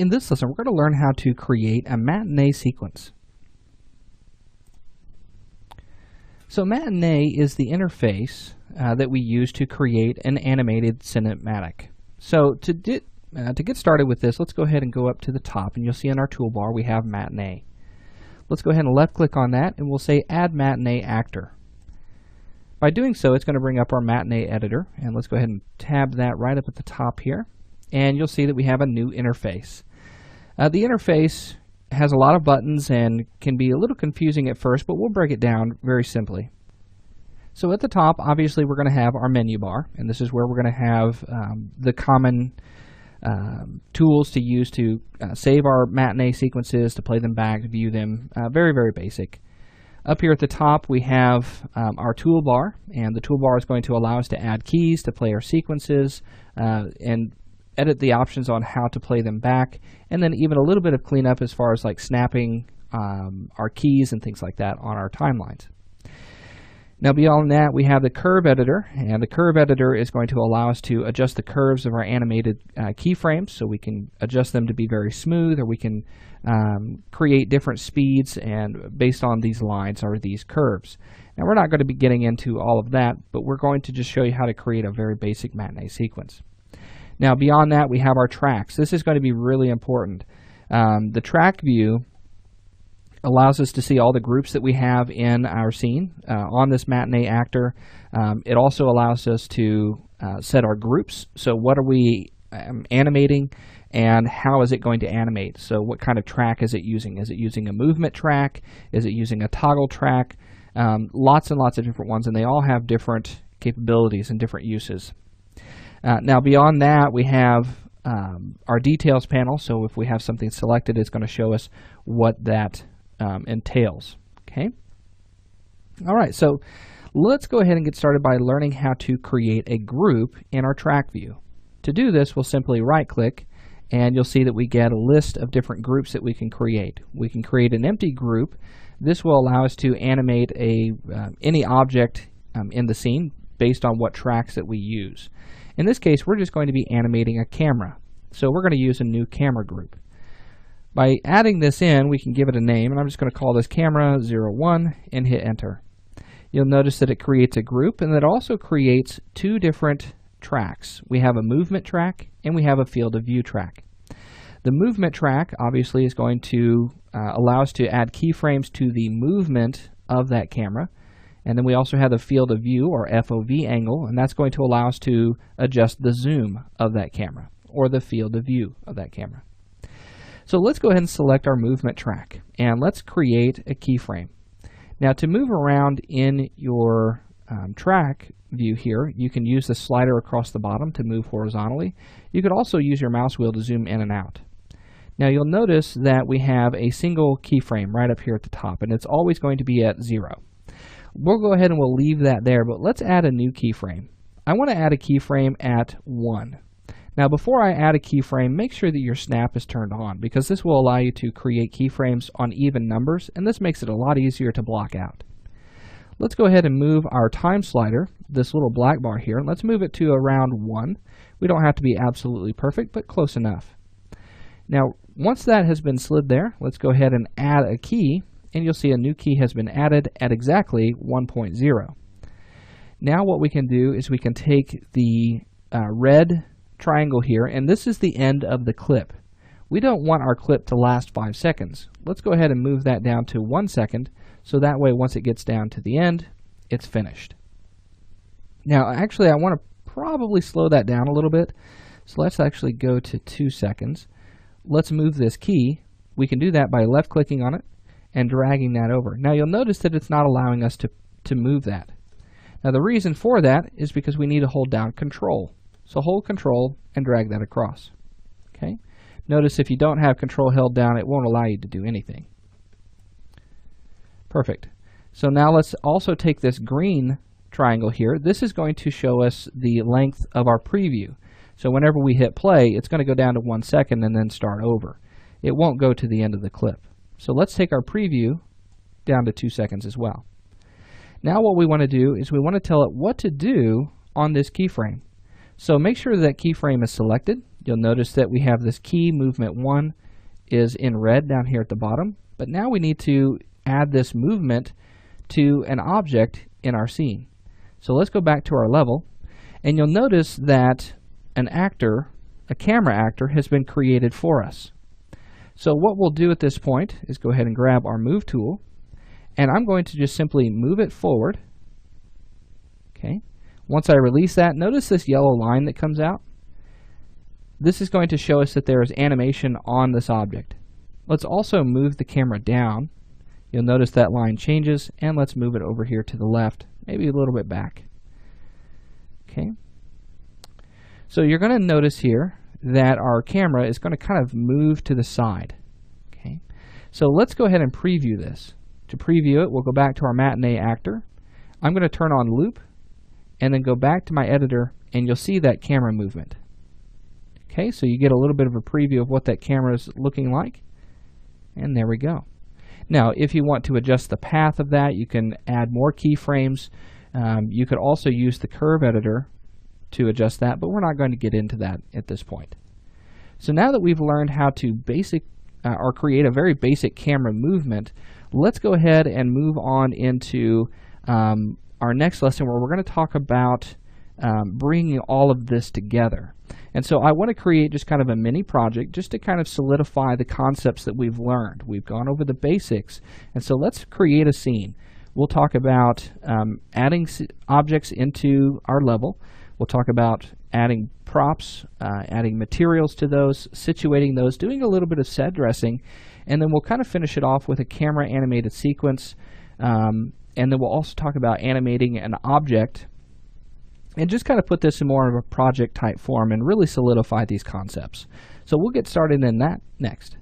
In this lesson, we're going to learn how to create a matinee sequence. So matinee is the interface that we use to create an animated cinematic. So to get started with this, let's go ahead and go up to the top, and you'll see in our toolbar we have matinee. Let's go ahead and left click on that, and we'll say Add Matinee Actor. By doing so, it's going to bring up our matinee editor, and let's go ahead and tab that right up at the top here, and you'll see that we have a new interface. The interface has a lot of buttons and can be a little confusing at first, but we'll break it down very simply. So at the top, obviously, we're going to have our menu bar, and this is where we're going to have the common tools to use to save our matinee sequences, to play them back, to view them. Very, very basic. Up here at the top, we have our toolbar, and the toolbar is going to allow us to add keys to play our sequences and edit the options on how to play them back, and then even a little bit of cleanup as far as like snapping our keys and things like that on our timelines. Now beyond that, we have the curve editor, and the curve editor is going to allow us to adjust the curves of our animated keyframes, so we can adjust them to be very smooth, or we can create different speeds and based on these lines or these curves. Now we're not going to be getting into all of that, but we're going to just show you how to create a very basic matinee sequence. Now beyond that, we have our tracks. This is going to be really important. The track view allows us to see all the groups that we have in our scene on this matinee actor. It also allows us to set our groups. So what are we animating, and how is it going to animate? So what kind of track is it using? Is it using a movement track? Is it using a toggle track? Lots and lots of different ones, and they all have different capabilities and different uses. Now beyond that, we have our details panel. So if we have something selected, it's going to show us what that entails. Okay. All right. So let's go ahead and get started by learning how to create a group in our track view. To do this, we'll simply right-click, and you'll see that we get a list of different groups that we can create. We can create an empty group. This will allow us to animate any object in the scene based on what tracks that we use. In this case, we're just going to be animating a camera. So we're going to use a new camera group. By adding this in, we can give it a name, and I'm just going to call this camera 01 and hit enter. You'll notice that it creates a group, and it also creates two different tracks. We have a movement track and we have a field of view track. The movement track obviously is going to allow us to add keyframes to the movement of that camera. And then we also have the field of view, or FOV angle, and that's going to allow us to adjust the zoom of that camera, or the field of view of that camera. So let's go ahead and select our movement track, and let's create a keyframe. Now to move around in your track view here, you can use the slider across the bottom to move horizontally. You could also use your mouse wheel to zoom in and out. Now you'll notice that we have a single keyframe right up here at the top, and it's always going to be at 0. We'll go ahead and we'll leave that there, but let's add a new keyframe. I want to add a keyframe at 1. Now before I add a keyframe, make sure that your snap is turned on, because this will allow you to create keyframes on even numbers, and this makes it a lot easier to block out. Let's go ahead and move our time slider, this little black bar here, and let's move it to around 1. We don't have to be absolutely perfect, but close enough. Now once that has been slid there, let's go ahead and add a key, and you'll see a new key has been added at exactly 1.0. Now what we can do is we can take the red triangle here, and this is the end of the clip. We don't want our clip to last 5 seconds. Let's go ahead and move that down to 1 second, so that way once it gets down to the end, it's finished. Now actually I want to probably slow that down a little bit, so let's actually go to 2 seconds. Let's move this key. We can do that by left clicking on it and dragging that over. Now you'll notice that it's not allowing us to move that. Now the reason for that is because we need to hold down Control. So hold Control and drag that across. Okay. Notice if you don't have Control held down, it won't allow you to do anything. Perfect. So now let's also take this green triangle here. This is going to show us the length of our preview. So whenever we hit play, it's going to go down to 1 second and then start over. It won't go to the end of the clip. So let's take our preview down to 2 seconds as well. Now what we want to do is we want to tell it what to do on this keyframe. So make sure that keyframe is selected, You'll notice that we have this key movement 1 is in red down here at the bottom, but now we need to add this movement to an object in our scene. So let's go back to our level, and you'll notice that an actor, a camera actor, has been created for us. So what we'll do at this point is go ahead and grab our move tool, and I'm going to just simply move it forward. Okay. Once I release that, notice this yellow line that comes out. This is going to show us that there is animation on this object. Let's also move the camera down. You'll notice that line changes, and let's move it over here to the left, maybe a little bit back. Okay. So you're going to notice here that our camera is going to kind of move to the side. Okay. So let's go ahead and preview this. To preview it, we'll go back to our matinee actor. I'm going to turn on loop, and then go back to my editor, and you'll see that camera movement. Okay, so you get a little bit of a preview of what that camera is looking like. And there we go. Now, if you want to adjust the path of that, you can add more keyframes. You could also use the curve editor to adjust that, but we're not going to get into that at this point. So now that we've learned how to or create a very basic camera movement, let's go ahead and move on into our next lesson, where we're going to talk about bringing all of this together. And so I want to create just kind of a mini project just to kind of solidify the concepts that we've learned. We've gone over the basics, and so let's create a scene. We'll talk about adding objects into our level. We'll talk about adding props, adding materials to those, situating those, doing a little bit of set dressing, and then we'll kind of finish it off with a camera animated sequence, and then we'll also talk about animating an object and just kind of put this in more of a project type form and really solidify these concepts. So we'll get started in that next.